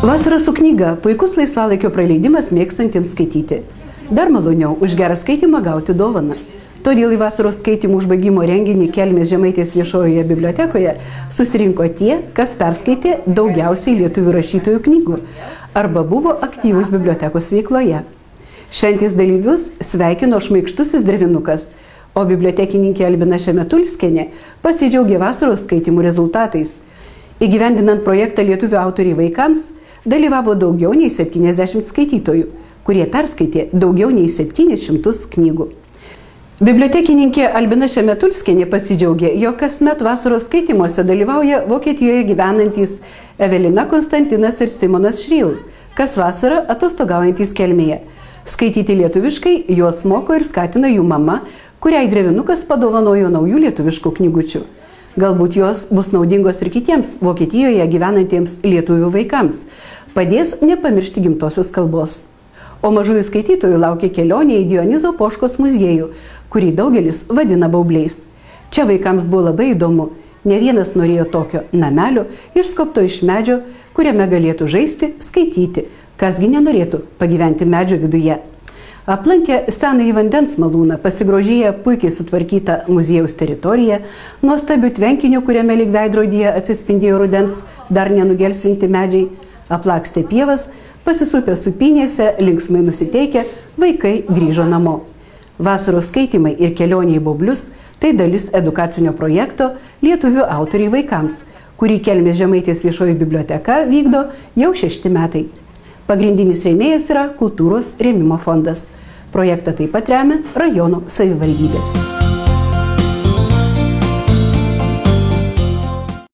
Vasara su knyga – puikus laisvalaikio praleidimas mėgstantiems skaityti. Dar maloniau už gerą skaitimą gauti dovaną. Todėl į vasaros skaitimų užbaigimo renginį Kelmės Žemaitės viešojoje bibliotekoje susirinko tie, kas perskaitė daugiausiai lietuvių rašytojų knygų arba buvo aktyvūs bibliotekos veikloje. Šventės dalyvius sveikino šmaikštusis Drevinukas, o bibliotekininkė Albina Šemetulskienė pasidžiaugė vasaros skaitimų rezultatais. Įgyvendinant projektą Lietuvių autoriai vaikams dalyvavo daugiau nei 70 skaitytojų, kurie perskaitė daugiau nei 700 knygų. Bibliotekininkė Albina Šemetulskienė pasidžiaugė, jog kasmet vasaros skaitymuose dalyvauja Vokietijoje gyvenantys Evelina, Konstantinas ir Simonas Šryl, kas vasarą atostogaujantys Kelmėje. Skaityti lietuviškai juos moko ir skatina jų mama, kuriai Drevinukas padovanojo naujų lietuviškų knygučių. Galbūt jos bus naudingos ir kitiems Vokietijoje gyvenantiems lietuvių vaikams. Padės nepamiršti gimtosios kalbos. O mažųjų skaitytojų laukia kelionė į Dionizo Poškos muziejų, kurį daugelis vadina baubliais. Čia vaikams buvo labai įdomu. Ne vienas norėjo tokio namelio, išskobto iš medžio, kuriame galėtų žaisti, skaityti. Kasgi nenorėtų pagyventi medžio viduje. Aplankę senąjį vandens malūną, pasigrožėję puikiai sutvarkytą muziejaus teritoriją, nuostabių tvenkinių, kuriame lyg veidrodyje atsispindėjo rudens dar nenugelsvinti medžiai, aplakstė pievas, pasisupę supynėse, linksmai nusiteikę, vaikai grįžo namo. Vasaros skaitymai ir kelionė į baublius – tai dalis edukacinio projekto Lietuvių autoriai vaikams, kurį Kelmės Žemaitės viešoji biblioteka vykdo jau 6 metai. Pagrindinis rėmėjas yra Kultūros rėmimo fondas. Projektą taip pat remia rajono savivaldybė.